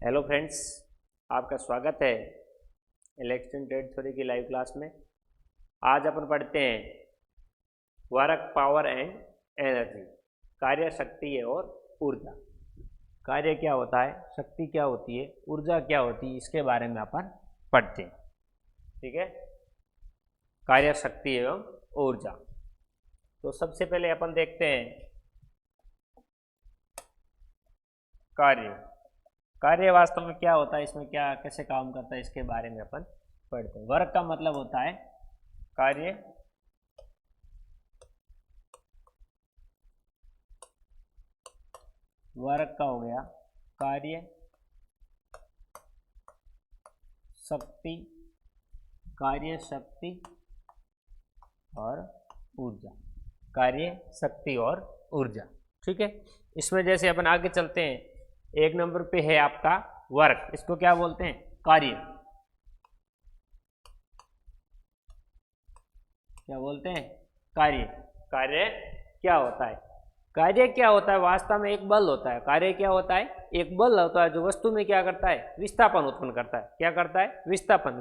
Hello friends, आपका स्वागत है इलेक्ट्रिक ट्रेड थ्योरी की लाइव क्लास में। आज अपन पढ़ते हैं वर्क, पावर एंड एनर्जी, कार्य, शक्ति और ऊर्जा। कार्य क्या होता है, शक्ति क्या होती है, ऊर्जा क्या होती है, इसके बारे में अपन पढ़ते हैं। ठीक है, कार्य, शक्ति एवं ऊर्जा। तो सबसे पहले अपन देखते हैं कार्य। कार्य वास्तव में क्या होता है, इसमें क्या कैसे काम करता है, इसके बारे में अपन पढ़ते हैं। वर्क का मतलब होता है कार्य, वर्क का हो गया कार्य, शक्ति, कार्य, शक्ति और ऊर्जा। कार्य, शक्ति और ऊर्जा। ठीक है, इसमें जैसे अपन आगे चलते हैं, एक नंबर पे है आपका वर्क। इसको क्या बोलते हैं, कार्य। क्या बोलते हैं, कार्य। कार्य क्या होता है, कार्य क्या होता है, वास्तव में एक बल होता है। कार्य क्या होता है, एक बल होता है जो वस्तु में क्या करता है, विस्थापन उत्पन्न करता है। क्या करता है, विस्थापन।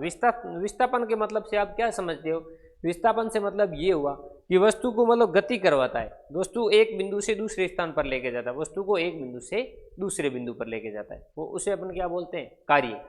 विस्थापन के मतलब से आप क्या समझते हो, विस्थापन से मतलब ये हुआ कि वस्तु को मतलब गति करवाता है। वस्तु एक बिंदु से दूसरे स्थान पर लेके जाता है, वस्तु को एक बिंदु से दूसरे बिंदु पर लेके जाता है, वो उसे अपन क्या बोलते हैं, कार्य।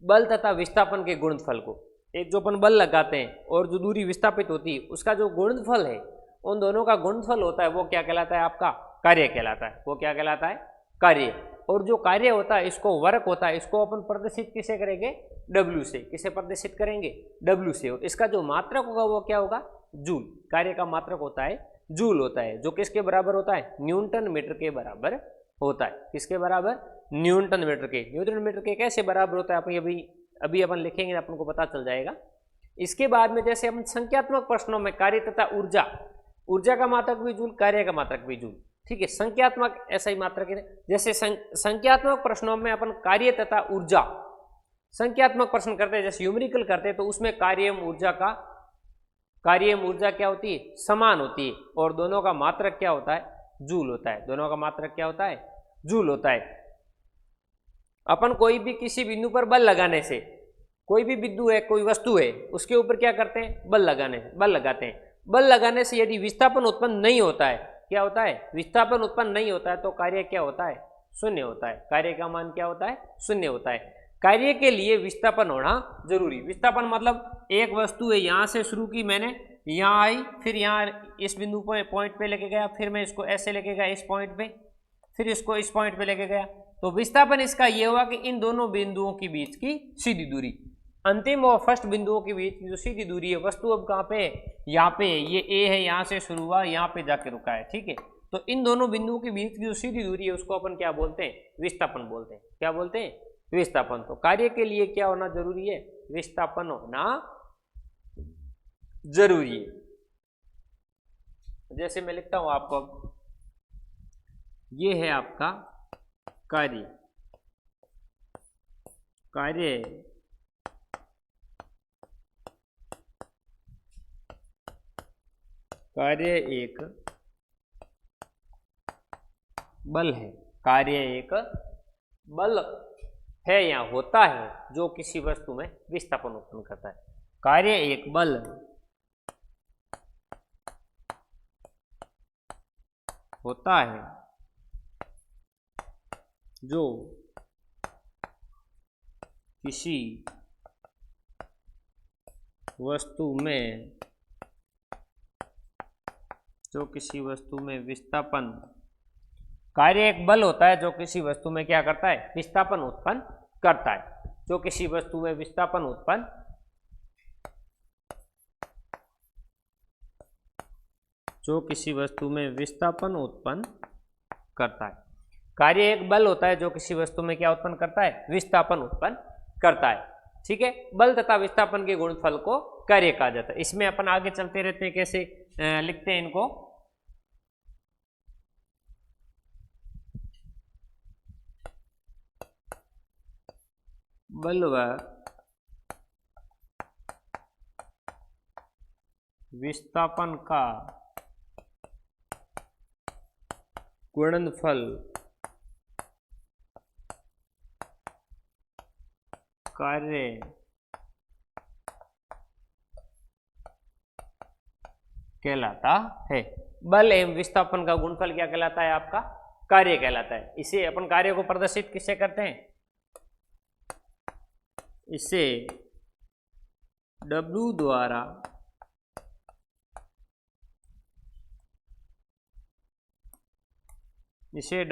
बल तथा विस्थापन के गुणनफल को, एक जो अपन बल लगाते हैं और जो दूरी विस्थापित होती है, उसका जो गुणनफल है, उन दोनों का गुणनफल होता है, वो क्या कहलाता है, आपका कार्य कहलाता है। वो क्या कहलाता है, कार्य। और जो कार्य होता है, इसको वर्क होता है, इसको अपन प्रदर्शित किसे करेंगे, W से। किसे प्रदर्शित करेंगे, W से। और इसका जो मात्रक होगा वो क्या होगा, जूल। कार्य का मात्रक होता है जूल होता है, जो किसके बराबर होता है, न्यूटन मीटर के बराबर होता है। किसके बराबर, न्यूटन मीटर के। न्यूटन मीटर के कैसे बराबर होता है, अपन अभी अपन लिखेंगे, अपन को पता चल जाएगा। इसके बाद में जैसे अपन संख्यात्मक प्रश्नों में कार्य तथा ऊर्जा, ऊर्जा का मात्रक भी जूल, कार्य का मात्रक भी जूल। ठीक है, संख्यात्मक ऐसा ही मात्रक है। जैसे संख्यात्मक प्रश्नों में अपन कार्य तथा ऊर्जा, संख्यात्मक प्रश्न करते हैं, जैसे न्यूमेरिकल करते हैं, तो उसमें कार्य एवं ऊर्जा क्या होती है, समान होती है। और दोनों का मात्रक क्या होता है, जूल होता है। दोनों का मात्रक क्या होता है, जूल होता है। अपन कोई भी किसी बिंदु पर बल लगाने से, कोई भी बिंदु है, कोई वस्तु है, उसके ऊपर क्या करते हैं, बल लगाते हैं। बल लगाने से यदि विस्थापन उत्पन्न नहीं होता है, क्या होता है, विस्थापन उत्पन्न नहीं होता है, तो कार्य क्या होता है, शून्य होता है। कार्य का मान क्या होता है, शून्य होता है। कार्य के लिए विस्थापन होना जरूरी। विस्थापन मतलब एक वस्तु है, यहां से शुरू की मैंने, यहाँ आई, फिर यहाँ इस बिंदु पर पॉइंट पे लेके गया, फिर मैं इसको ऐसे लेके गया इस पॉइंट पे, फिर इसको इस पॉइंट पे लेके गया, तो विस्थापन इसका यह हुआ कि इन दोनों बिंदुओं के बीच की सीधी दूरी, अंतिम और फर्स्ट बिंदुओं के बीच की जो सीधी दूरी है, वस्तु अब कहाँ पे है, यहाँ पे है। ये ए है, यहाँ से शुरू हुआ, यहाँ पे जाके रुका है। ठीक है, तो इन दोनों बिंदुओं के बीच की जो सीधी दूरी है, उसको अपन क्या बोलते हैं, विस्थापन बोलते हैं। क्या बोलते हैं, विस्थापन। तो कार्य के लिए क्या होना जरूरी है, विस्थापन होना जरूरी है। जैसे मैं लिखता हूं आपको, अब ये है आपका कार्य। कार्य एक बल है। कार्य एक बल है या होता है, जो किसी वस्तु में विस्थापन उत्पन्न करता है। कार्य एक बल होता है जो किसी वस्तु में विस्थापन, कार्य एक बल होता है जो किसी वस्तु में क्या करता है, विस्थापन उत्पन्न करता है। जो किसी वस्तु में विस्थापन उत्पन्न करता है। कार्य एक बल होता है जो किसी वस्तु में क्या उत्पन्न करता है, विस्थापन उत्पन्न करता है। ठीक है, बल तथा विस्थापन के गुणनफल को कार्य कहा जाता है। इसमें अपन आगे चलते रहते हैं, कैसे लिखते हैं इनको। बल व विस्थापन का गुणनफल कार्य कहलाता है। बल एवं विस्थापन का गुणफल क्या कहलाता है? आपका कार्य कहलाता है। इसे अपन कार्य को प्रदर्शित किससे करते हैं? इसे W द्वारा इसे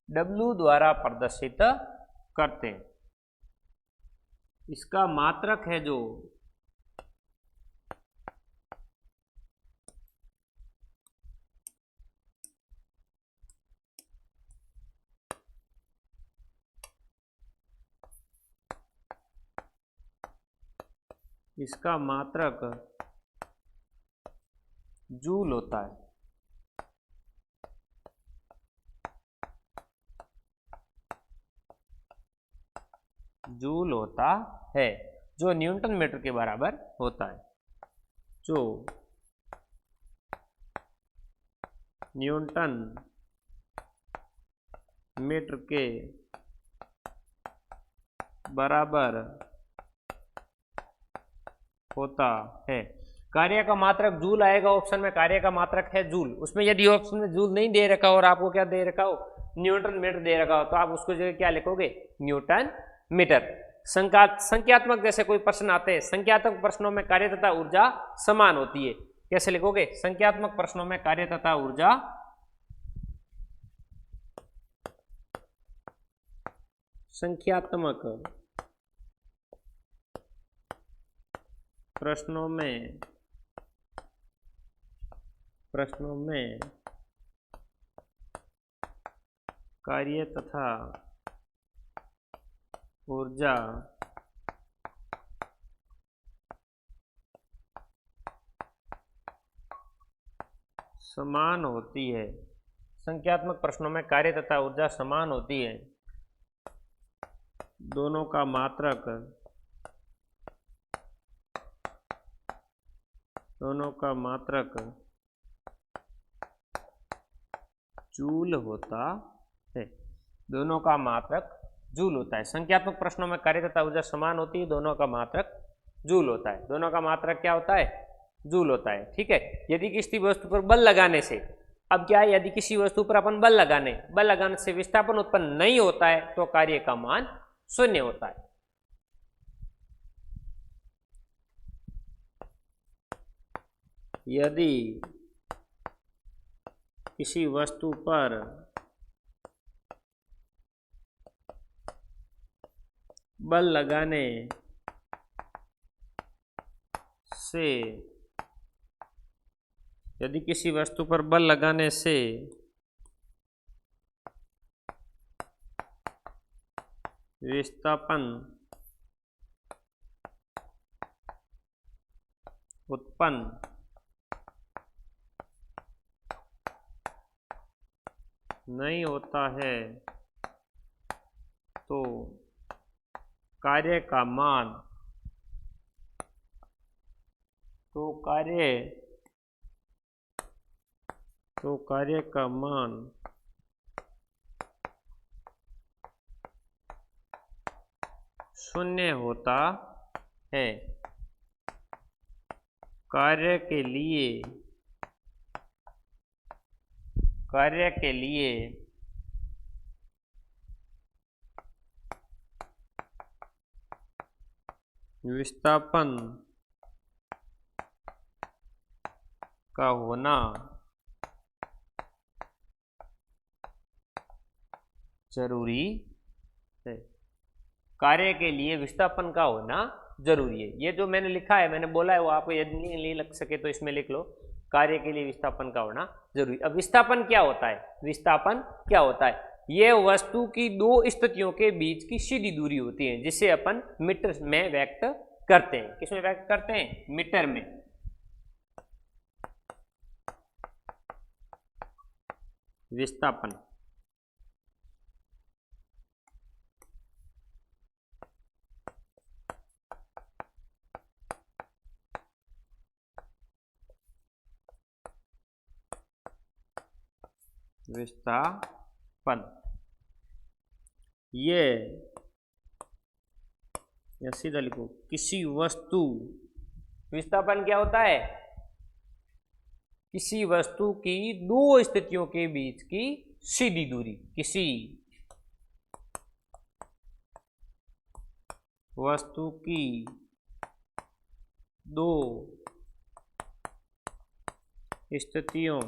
W द्वारा प्रदर्शित करते हैं। इसका मात्रक है जो इसका मात्रक जूल होता है। जूल होता है, जो न्यूटन मीटर के बराबर होता है। जो न्यूटन मीटर के बराबर होता है। कार्य का मात्रक जूल आएगा ऑप्शन में। कार्य का मात्रक है जूल। उसमें यदि ऑप्शन में जूल नहीं दे रखा हो और आपको क्या दे रखा हो? न्यूटन मीटर दे रखा हो, तो आप उसको जगह क्या लिखोगे? Newton metre. संख्यात्मक जैसे कोई प्रश्न आते हैं, संख्यात्मक प्रश्नों में कार्य तथा ऊर्जा समान होती है। कैसे लिखोगे? संख्यात्मक प्रश्नों में कार्य तथा ऊर्जा संख्यात्मक प्रश्नों में कार्य तथा ऊर्जा समान होती है। संख्यात्मक प्रश्नों में कार्य तथा ऊर्जा समान होती है। दोनों का मात्रक जूल होता है। दोनों का मात्रक जूल होता है। संख्यात्मक प्रश्नों में कार्य तथा ऊर्जा समान होती है, दोनों का मात्रक जूल होता है। दोनों का मात्रक क्या होता है? जूल होता है। ठीक है। यदि किसी वस्तु पर बल लगाने से, अब क्या है, यदि किसी वस्तु पर अपन बल लगाने से विस्थापन उत्पन्न नहीं होता है तो कार्य का मान 0 होता है। यदि किसी वस्तु पर बल लगाने से विस्थापन उत्पन्न नहीं होता है तो कार्य का मान शून्य होता है। कार्य के लिए विस्थापन का होना जरूरी है। कार्य के लिए विस्थापन का होना जरूरी है। ये जो मैंने लिखा है, मैंने बोला है, वो आपको यदि नहीं लग सके तो इसमें लिख लो, कार्य के लिए विस्थापन का होना जरूरी। अब विस्थापन क्या होता है? विस्थापन क्या होता है? यह वस्तु की दो स्थितियों के बीच की सीधी दूरी होती है, जिसे अपन मीटर में व्यक्त करते हैं। किसमें व्यक्त करते हैं? मीटर में। विस्थापन विस्थापन। ये या सीधा लिखो, किसी वस्तु, विस्थापन क्या होता है? किसी वस्तु की दो स्थितियों के बीच की सीधी दूरी। किसी वस्तु की दो स्थितियों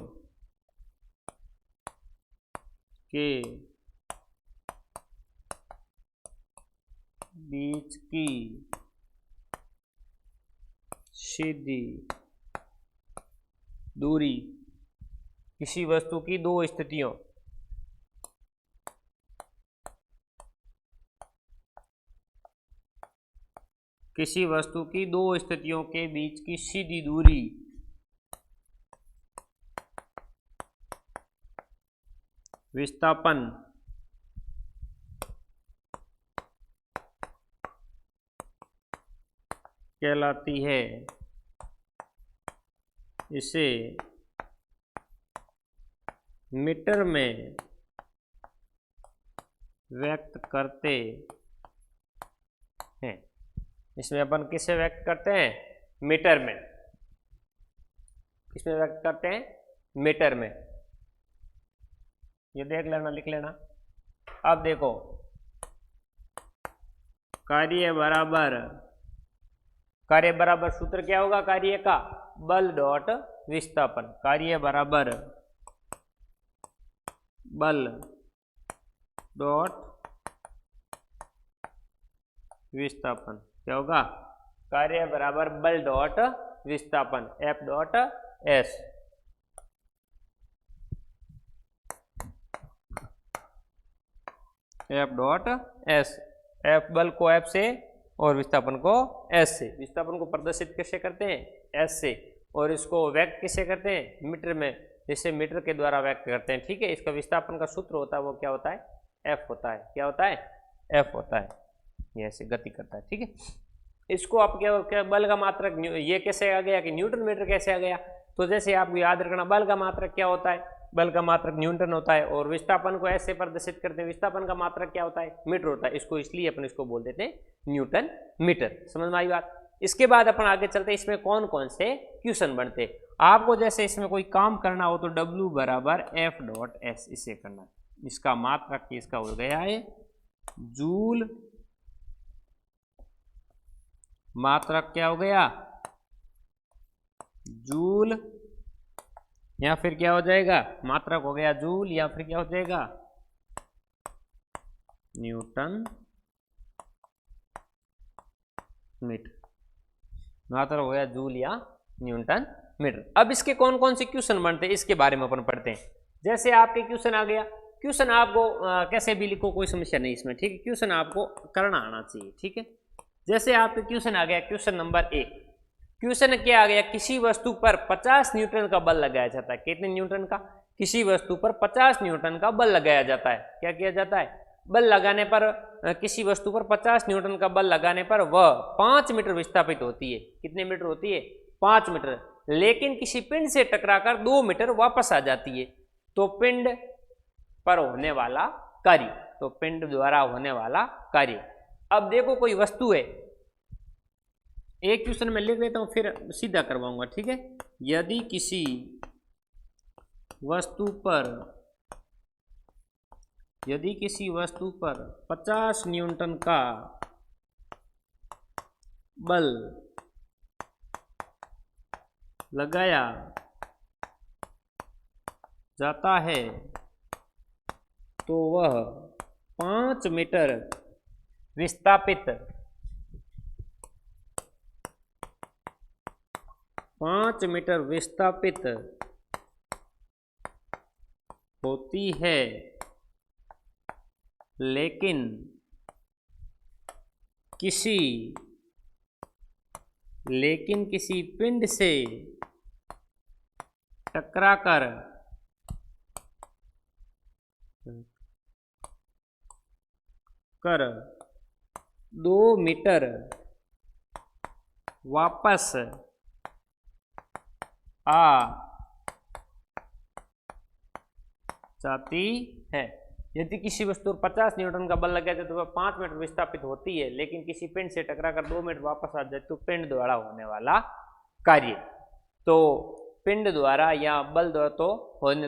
के बीच की सीधी दूरी। किसी वस्तु की दो स्थितियों, किसी वस्तु की दो स्थितियों के बीच की सीधी दूरी विस्थापन कहलाती है। इसे मीटर में व्यक्त करते हैं। इसमें अपन किससे व्यक्त करते हैं? मीटर में। किसमें व्यक्त करते हैं? मीटर में। ये देख लेना, लिख लेना। अब देखो, कार्य बराबर सूत्र क्या होगा कार्य का? बल डॉट विस्थापन। कार्य बराबर बल डॉट विस्थापन। क्या होगा? कार्य बराबर बल डॉट विस्थापन, F dot S। F dot S। F बल को F से और विस्थापन को S से। विस्थापन को प्रदर्शित कैसे करते हैं? S से। और इसको व्यक्त कैसे करते हैं? मीटर में, जिससे मीटर के द्वारा व्यक्त करते हैं। ठीक है। इसका विस्थापन का सूत्र होता है वो क्या होता है? F होता है। क्या होता है? F होता है। ये ऐसे गति करता है। ठीक है। इसको आप क्या बल का मात्रक, ये कैसे आ गया कि न्यूटन मीटर कैसे आ गया? तो जैसे आप याद रखना, बल का मात्रक क्या होता है? बल का मात्रक न्यूटन होता है। और विस्थापन को ऐसे प्रदर्शित करते हैं, विस्थापन का मात्रक क्या होता है? मीटर होता है। इसको इसलिए अपन इसको बोल देते हैं न्यूटन मीटर। समझ में आई बात? इसके बाद अपन आगे चलते हैं, इसमें कौन कौन से क्वेश्चन बनते। आपको जैसे इसमें कोई काम करना हो तो W बराबर F डॉट S इसे करना। इसका मात्रक इसका हो गया है जूल। मात्रक क्या हो गया? जूल। या फिर क्या हो जाएगा? मात्रक हो गया जूल, या फिर क्या हो जाएगा? Newton metre. मात्रक हो गया जूल या न्यूटन मीटर। अब इसके कौन कौन से क्वेश्चन बनते हैं इसके बारे में अपन पढ़ते हैं। जैसे आपके क्वेश्चन आ गया, क्वेश्चन आपको कैसे भी लिखो कोई समस्या नहीं इसमें। ठीक है। क्वेश्चन आपको करना आना चाहिए। ठीक है। जैसे आपके क्वेश्चन आ गया, क्वेश्चन नंबर 1। क्वेश्चन क्या आ गया? किसी वस्तु पर 50 न्यूटन का बल लगाया जाता है। कितने न्यूटन का? किसी वस्तु पर 50 न्यूटन का बल लगाया जाता है। क्या किया जाता है? बल लगाने पर, किसी वस्तु पर 50 न्यूटन का बल लगाने पर वह 5 मीटर विस्थापित होती है। कितने मीटर होती है? 5 मीटर। लेकिन किसी पिंड से टकराकर 2 मीटर वापस आ जाती है। तो पिंड पर होने वाला कार्य, तो पिंड द्वारा होने वाला कार्य। अब देखो कोई वस्तु है, एक क्वेश्चन में लिख देता हूं फिर सीधा करवाऊंगा। ठीक है। यदि किसी वस्तु पर 50 न्यूटन का बल लगाया जाता है तो वह 5 मीटर विस्थापित 5 मीटर विस्थापित होती है। लेकिन किसी पिंड से टकराकर 2 मीटर वापस आ जाती है। यदि किसी वस्तु पर 50 न्यूटन का बल लगा जाए तो वह 5 मीटर विस्थापित होती है, लेकिन किसी पिंड से टकराकर 2 मीटर वापस आ जाए तो पिंड द्वारा होने वाला कार्य। तो पिंड द्वारा या बल द्वारा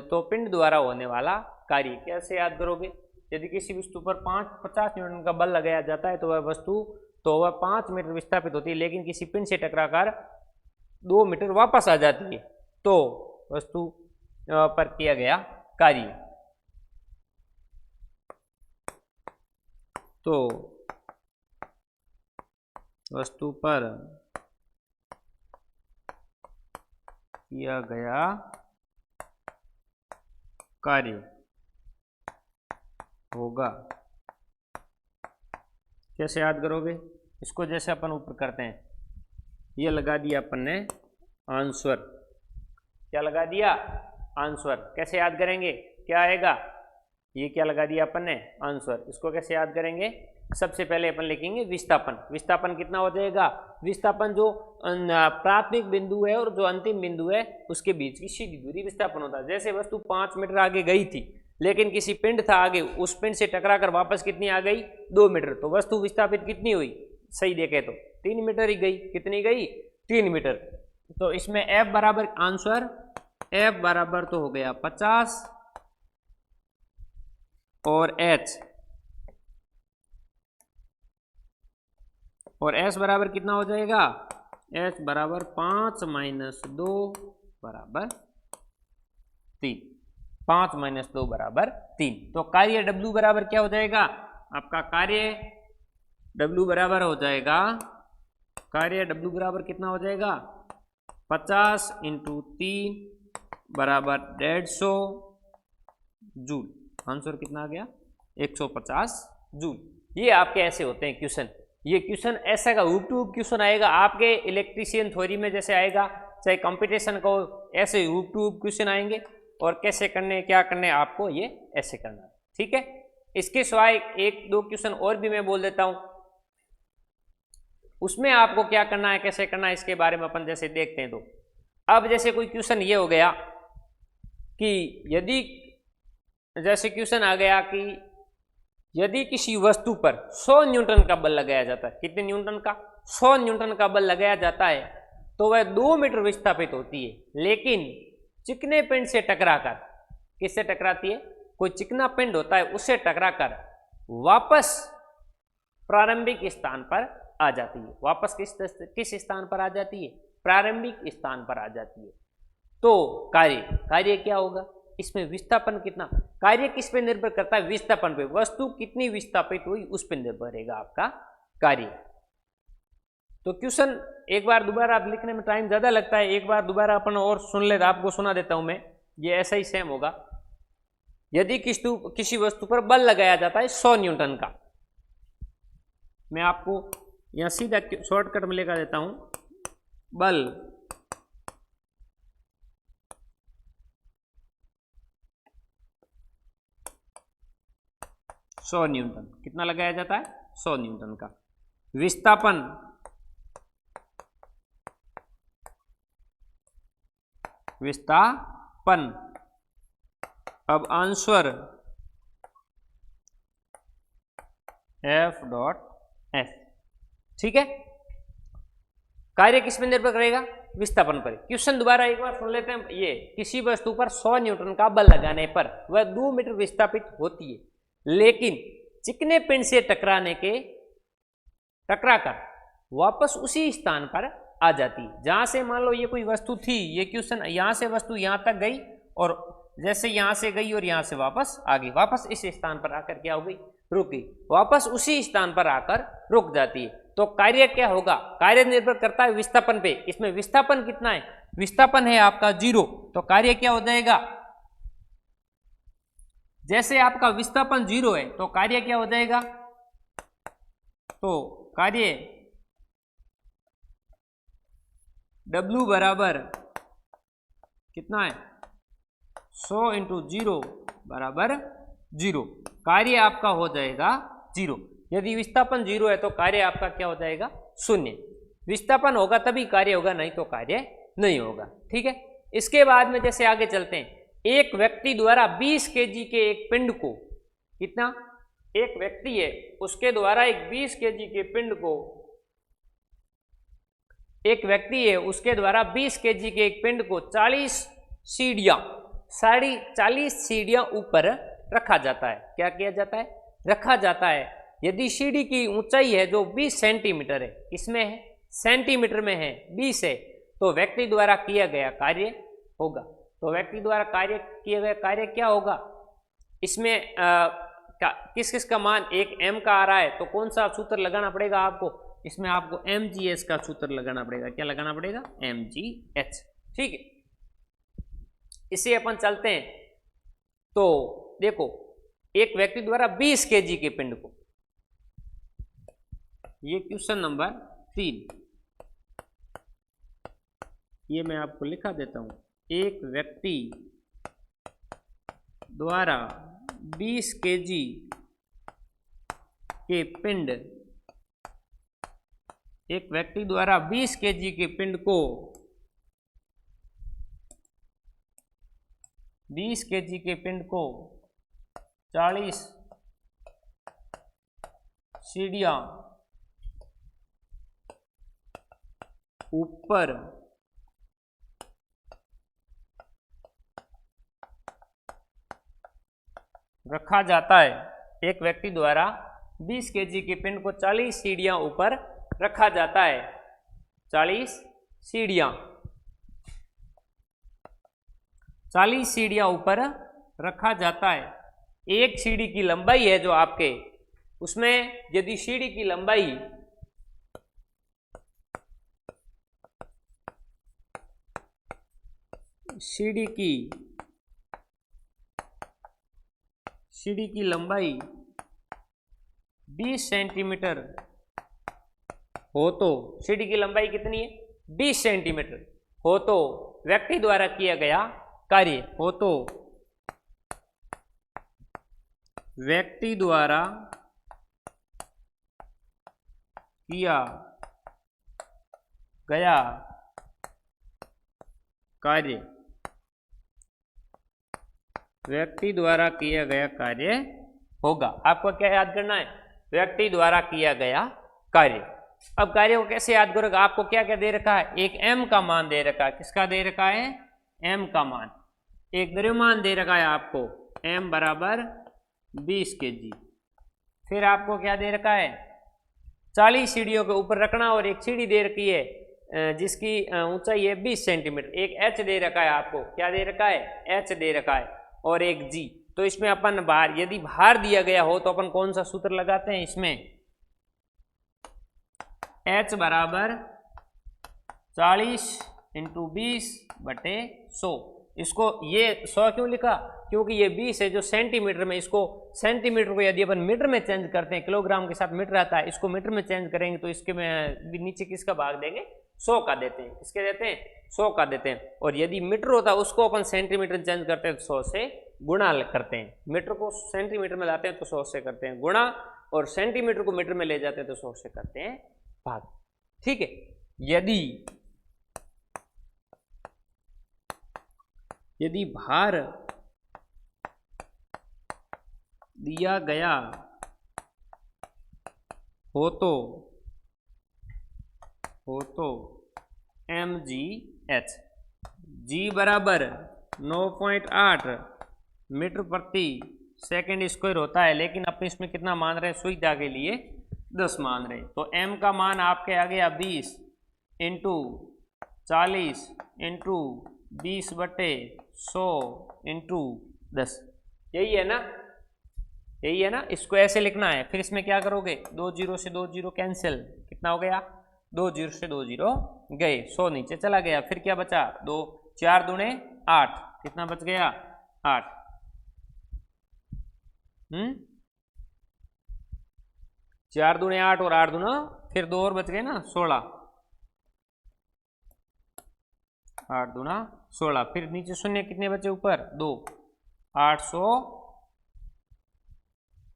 तो पिंड द्वारा होने वाला कार्य कैसे याद करोगे? यदि किसी वस्तु पर 50 न्यूटन का बल लगाया जाता है तो वह 5 मीटर विस्थापित होती है, लेकिन किसी पिंड से टकराकर 2 मीटर वापस आ जाती है। तो वस्तु पर किया गया कार्य, तो वस्तु पर किया गया कार्य होगा। कैसे याद करोगे इसको? जैसे अपन ऊपर करते हैं, ये लगा दिया अपन ने आंसर। क्या लगा दिया? आंसर। कैसे याद करेंगे? क्या आएगा? ये क्या लगा दिया अपन ने? आंसर। इसको कैसे याद करेंगे? सबसे पहले अपन लिखेंगे विस्थापन। विस्थापन कितना हो जाएगा? विस्थापन जो प्राथमिक बिंदु है और जो अंतिम बिंदु है उसके बीच की सीधी दूरी विस्थापन होता है। जैसे वस्तु 5 मीटर आगे गई थी, लेकिन किसी पिंड था आगे, उस पिंड से टकराकर वापस कितनी आ गई? 2 मीटर। तो वस्तु विस्थापित कितनी हुई? सही देखे तो 3 मीटर ही गई। कितनी गई? 3 मीटर। तो इसमें F बराबर आंसर, F बराबर तो हो गया 50 और S बराबर कितना हो जाएगा? S बराबर 5 - 2 बराबर 3। 5 - 2 बराबर 3। तो कार्य W बराबर क्या हो जाएगा? आपका कार्य W बराबर हो जाएगा, कार्य W बराबर कितना हो जाएगा? 50 × 3 बराबर 150 जूल। आंसर कितना आ गया? 150 जूल। ये आपके ऐसे होते हैं क्वेश्चन। ये क्वेश्चन ऐसा का हुब टू हुब क्वेश्चन आएगा आपके इलेक्ट्रीशियन थ्योरी में जैसे आएगा, चाहे कंपटीशन को ऐसे हुब टू हुब क्वेश्चन आएंगे। और कैसे करने, क्या करने, आपको ये ऐसे करना है। ठीक है। इसके सिवाय 1-2 क्वेश्चन और भी मैं बोल देता हूं, उसमें आपको क्या करना है, कैसे करना है, इसके बारे में अपन जैसे देखते हैं। तो अब जैसे कोई क्वेश्चन ये हो गया कि यदि जैसे क्वेश्चन आ गया कि यदि किसी वस्तु पर 100 न्यूटन का बल लगाया जाता है, कितने न्यूटन का? 100 न्यूटन का बल लगाया जाता है तो वह 2 मीटर विस्थापित होती है, लेकिन चिकने पिंड से टकराकर, किससे टकराती है? कोई चिकना पिंड होता है, उससे टकराकर वापस प्रारंभिक स्थान पर आ जाती है। वापस किस स्थान पर आ जाती है? प्रारंभिक स्थान पर आ जाती है। तो कार्य क्या होगा? इसमें विस्थापन कितना? कार्य किस पे निर्भर करता है? विस्थापन पे। वस्तु कितनी विस्थापित हुई उस पर निर्भर रहेगा आपका कार्य। तो क्वेश्चन एक बार दोबारा आप लिखने में टाइम ज्यादा लगता है, एक बार दोबारा अपन और सुन ले, आपको सुना देता हूं मैं। ये ऐसा ही सेम होगा। यदि किसी वस्तु पर बल लगाया जाता है 100 न्यूटन का, मैं आपको यहां सीधा शॉर्टकट में लगा देता हूं, बल 100 न्यूटन, कितना लगाया जाता है? 100 न्यूटन का। विस्थापन अब आंसर F.S। ठीक है। कार्य किस पर निर्भर करेगा? विस्थापन पर। क्वेश्चन दोबारा एक बार सुन लेते हैं। ये किसी वस्तु पर 100 न्यूटन का बल लगाने पर वह 2 मीटर विस्थापित होती है, लेकिन चिकने पिंड से टकराकर वापस उसी स्थान पर आ जाती है जहां से, मान लो ये कोई वस्तु थी, ये क्वेश्चन यहां से वस्तु यहां तक गई और जैसे यहां से गई और यहां से वापस आ गई, वापस इस स्थान पर आकर क्या हो गई? रुक गई। वापस उसी स्थान पर आकर रुक जाती है। तो कार्य क्या होगा? कार्य निर्भर करता है विस्थापन पे। इसमें विस्थापन कितना है? विस्थापन है आपका 0। तो कार्य क्या हो जाएगा? जैसे आपका विस्थापन 0 है तो कार्य क्या हो जाएगा? तो कार्य W बराबर कितना है? 100 × 0 बराबर 0। कार्य आपका हो जाएगा 0। यदि विस्थापन 0 है तो कार्य आपका क्या हो जाएगा? 0। विस्थापन होगा तभी कार्य होगा, नहीं तो कार्य नहीं होगा। ठीक है। इसके बाद में जैसे आगे चलते हैं, एक व्यक्ति द्वारा 20 केजी के एक पिंड को, कितना, एक व्यक्ति है उसके द्वारा एक 20 केजी के पिंड को, एक व्यक्ति है उसके द्वारा 20 केजी के एक पिंड को 40 सीढ़ियां, 40 सीढ़ियां ऊपर रखा जाता है। क्या किया जाता है? रखा जाता है। यदि सीढ़ी की ऊंचाई है जो 20 सेंटीमीटर है, किसमें है? सेंटीमीटर में है, 20 है, तो व्यक्ति द्वारा किया गया कार्य होगा। तो व्यक्ति द्वारा किया गया कार्य क्या होगा? इसमें किस किस का मान, एक m का आ रहा है, तो कौन सा सूत्र लगाना पड़ेगा आपको? इसमें आपको mgh का सूत्र लगाना पड़ेगा। क्या लगाना पड़ेगा? mgh। ठीक है, इसे अपन चलते हैं। तो देखो, एक व्यक्ति द्वारा 20 केजी के पिंड को, ये क्वेश्चन नंबर 3, ये मैं आपको लिखा देता हूं। एक व्यक्ति द्वारा 20 केजी के पिंड, एक व्यक्ति द्वारा 20 केजी के पिंड को 20 केजी के पिंड को 40 सीढ़ियां ऊपर रखा जाता है। एक व्यक्ति द्वारा 20 केजी के पिंड को 40 सीढ़ियां ऊपर रखा जाता है। 40 सीढ़ियां, 40 सीढ़ियां ऊपर रखा जाता है। एक सीढ़ी की लंबाई है जो आपके, उसमें यदि सीढ़ी की लंबाई सीढ़ी की लंबाई 20 सेंटीमीटर हो, तो सीढ़ी की लंबाई कितनी है? 20 सेंटीमीटर हो, तो व्यक्ति द्वारा किया गया कार्य हो, तो व्यक्ति द्वारा किया गया कार्य, व्यक्ति द्वारा किया गया कार्य होगा। आपको क्या याद करना है? व्यक्ति द्वारा किया गया कार्य। अब कार्य को कैसे याद करोगे? आपको क्या क्या दे रखा है? एक m का मान दे रखा है। किसका दे रखा है? m का मान। एक द्रव्यमान दे रखा है आपको, m बराबर 20 केजी। फिर आपको क्या दे रखा है? 40 सीढ़ियों के ऊपर रखना, और एक सीढ़ी दे रखी है जिसकी ऊंचाई है 20 सेंटीमीटर। एक h दे रखा है आपको। क्या दे रखा है? h दे रखा है, और एक g। तो इसमें अपन भार, यदि भार दिया गया हो तो अपन कौन सा सूत्र लगाते हैं? इसमें h बराबर 40 × 20/100। इसको ये 100 क्यों लिखा? क्योंकि ये 20 है जो सेंटीमीटर में, इसको सेंटीमीटर को यदि अपन मीटर में चेंज करते हैं, किलोग्राम के साथ मीटर आता है, इसको मीटर में चेंज करेंगे तो इसके में नीचे किसका भाग देंगे? 100 का देते हैं। किसके देते हैं? 100 का देते हैं। और यदि मीटर होता है उसको अपन सेंटीमीटर चेंज करते हैं तो 100 से गुणा करते हैं। मीटर को सेंटीमीटर में लाते हैं तो 100 से करते हैं गुणा, और सेंटीमीटर को मीटर में ले जाते हैं तो 100 से करते हैं भाग। ठीक है, यदि भार दिया गया हो तो mgh, g बराबर 9.8 मीटर प्रति सेकंड स्क्वायर होता है, लेकिन अपन इसमें कितना मान रहे हैं? सुविधा के लिए 10 मान रहे हैं। तो m का मान आपके आ गया 20 × 40 × 20/100 × 10। यही है ना? यही है ना? इसको ऐसे लिखना है। फिर इसमें क्या करोगे? 2 0 से 2 0 कैंसिल, कितना हो गया? 2 0 से 2 0 गए, 100 नीचे चला गया। फिर क्या बचा? 2 4 दूने 8, कितना बच गया? 8। 4 दूने 8 और 8 दूना, फिर 2 और बच गए ना, 16। 8 दूना 16, फिर नीचे शून्य कितने बचे? ऊपर 2, 800।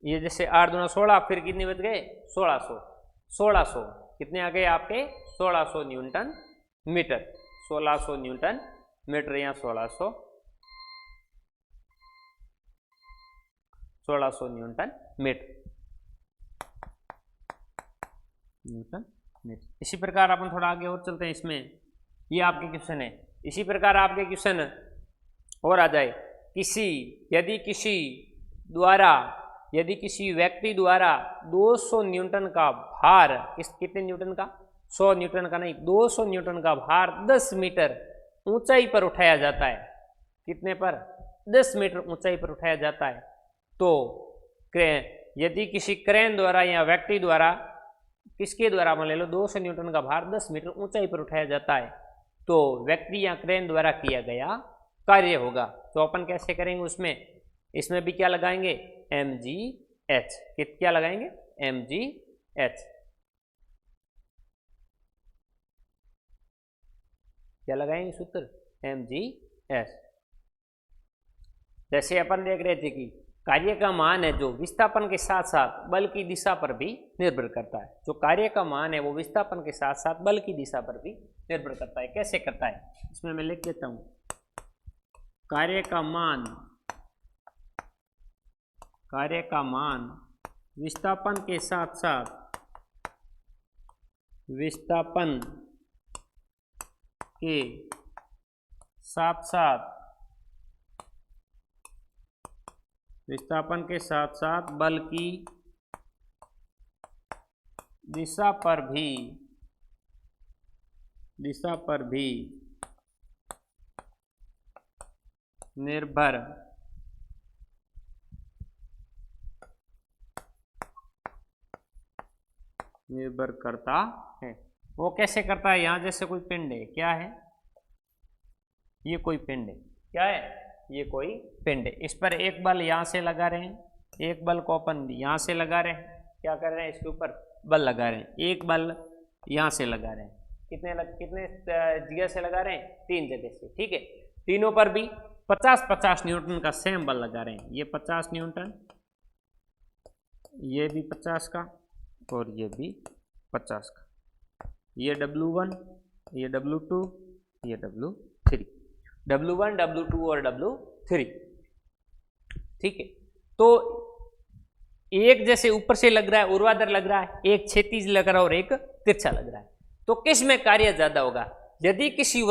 ये जैसे 8 दूना 16, फिर कितने बच गए? 1600 कितने आ गए आपके? 1600 न्यूटन मीटर। 1600 न्यूटन मीटर या 1600 1600 न्यूटन मीटर। इसी प्रकार अपन थोड़ा आगे और चलते हैं इसमें, ये आपके क्वेश्चन है। इसी प्रकार आपके क्वेश्चन और आ जाए, यदि किसी व्यक्ति द्वारा 200 न्यूटन का भार, कितने न्यूटन का, 100 न्यूटन का नहीं, 200 न्यूटन का भार 10 मीटर ऊंचाई पर उठाया जाता है। कितने पर? 10 मीटर ऊंचाई पर उठाया जाता है। तो यदि किसी क्रेन द्वारा या व्यक्ति द्वारा, किसके द्वारा मान ले लो, 200 न्यूटन का भार 10 मीटर ऊंचाई पर उठाया जाता है, तो व्यक्ति या क्रेन द्वारा किया गया कार्य होगा। तो अपन कैसे करेंगे उसमें, इसमें भी क्या लगाएंगे, mgh। क्या लगाएंगे, mgh। क्या लगाएंगे सूत्र, mgh। जैसे अपन देख रहे थे कि कार्य का मान है जो विस्थापन के साथ साथ बल की दिशा पर भी निर्भर करता है। जो कार्य का मान है वो विस्थापन के साथ साथ बल की दिशा पर भी निर्भर करता है। कैसे करता है, इसमें मैं लिख देता हूं, कार्य का मान विस्थापन के साथ साथ बल की दिशा पर भी निर्भर करता है। वो कैसे करता है, यहां जैसे कोई पिंड है, क्या है ये, कोई पिंड है, क्या है ये, कोई पिंड है। इस पर एक बल यहां से लगा रहे हैं, एक बल को अपन यहां से लगा रहे हैं, क्या कर रहे हैं, इसके ऊपर बल लगा रहे हैं। एक बल यहां से लगा रहे हैं, कितने जगह से लगा रहे हैं, 3 जगह से, ठीक है। तीनों पर भी 50-50 न्यूटन का सेम बल लगा रहे हैं। ये 50 न्यूटन, ये भी 50 का, और ये भी 50 का। ये W1, ये W2, ये W3, W1, W2 और W3, ठीक है। तो एक जैसे ऊपर से लग रहा है, ऊर्ध्वाधर लग रहा है, एक क्षैतिज लग रहा है और एक तिरछा लग रहा है। तो किस में कार्य ज्यादा होगा, यदि किसी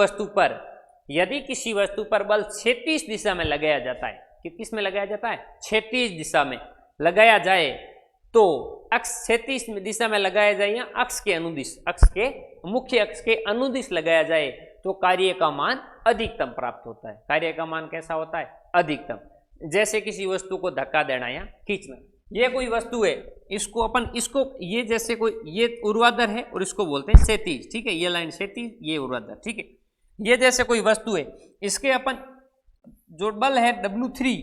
वस्तु पर बल क्षैतिज दिशा में लगाया जाता है, कि किस में लगाया जाता है, क्षैतिज दिशा में लगाया जाए, तो अक्ष क्षैतिज दिशा में लगाया जाए या अक्ष के अनुदिश, मुख्य अक्ष के अनुदिश लगाया जाए, तो कार्य का मान अधिकतम प्राप्त होता है। कार्य का मान कैसा होता है, अधिकतम। जैसे किसी वस्तु को धक्का देना या खींचना, ये कोई वस्तु है, इसको ये जैसे कोई, ये ऊर्ध्वाधर है और इसको बोलते हैं क्षैतिज, ठीक है, ये लाइन क्षैतिज, ये ऊर्ध्वाधर, ठीक है। ये जैसे कोई वस्तु है, इसके अपन जो बल है W3,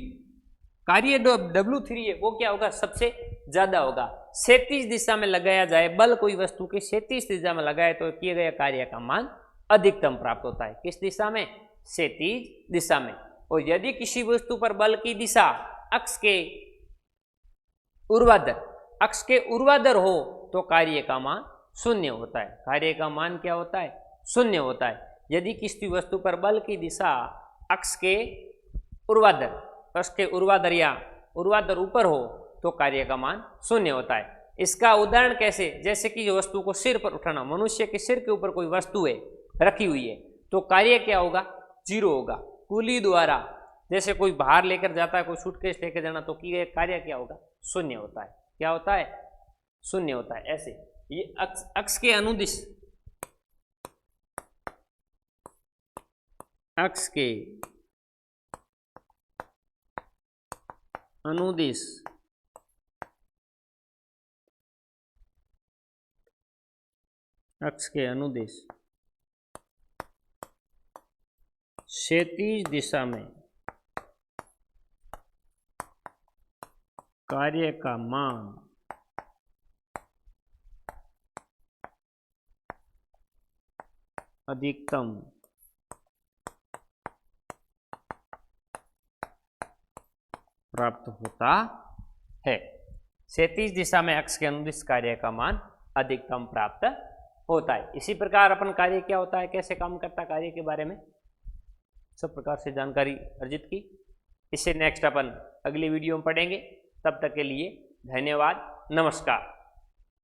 कार्य W3 है, वो क्या होगा, सबसे ज्यादा होगा। क्षैतिज दिशा में लगाया जाए बल, कोई वस्तु के क्षैतिज दिशा में लगाए तो किए गए कार्य का मान अधिकतम प्राप्त होता है। किस दिशा में, क्षैतिज दिशा में। और यदि किसी वस्तु पर बल की दिशा अक्ष के ऊर्ध्वाधर हो तो कार्य का मान 0 होता है। कार्य का मान क्या होता है, 0 होता है। यदि किसी वस्तु पर बल की दिशा अक्ष के ऊर्ध्वाधर या ऊर्ध्वाधर ऊपर हो तो कार्य का मान 0 होता है। इसका उदाहरण कैसे, जैसे कि वस्तु को सिर पर उठाना, मनुष्य के सिर के ऊपर कोई वस्तु है रखी हुई है, तो कार्य क्या होगा, 0 होगा। कुली द्वारा जैसे कोई बाहर लेकर जाता है, कोई सूटकेस लेकर जाना, तो किए गए कार्य क्या होगा, 0 होता है। क्या होता है, 0 होता है। ऐसे ये अक्ष के अनुदिश, अक्ष के अनुदिश क्षैतिज दिशा में कार्य का मान अधिकतम प्राप्त होता है। क्षैतिज दिशा में अक्ष के अनुदिश कार्य का मान अधिकतम प्राप्त होता है। इसी प्रकार अपन कार्य क्या होता है, कैसे काम करता है, कार्य के बारे में सब प्रकार से जानकारी अर्जित की। इससे नेक्स्ट अपन अगली वीडियो में पढ़ेंगे। तब तक के लिए धन्यवाद, नमस्कार।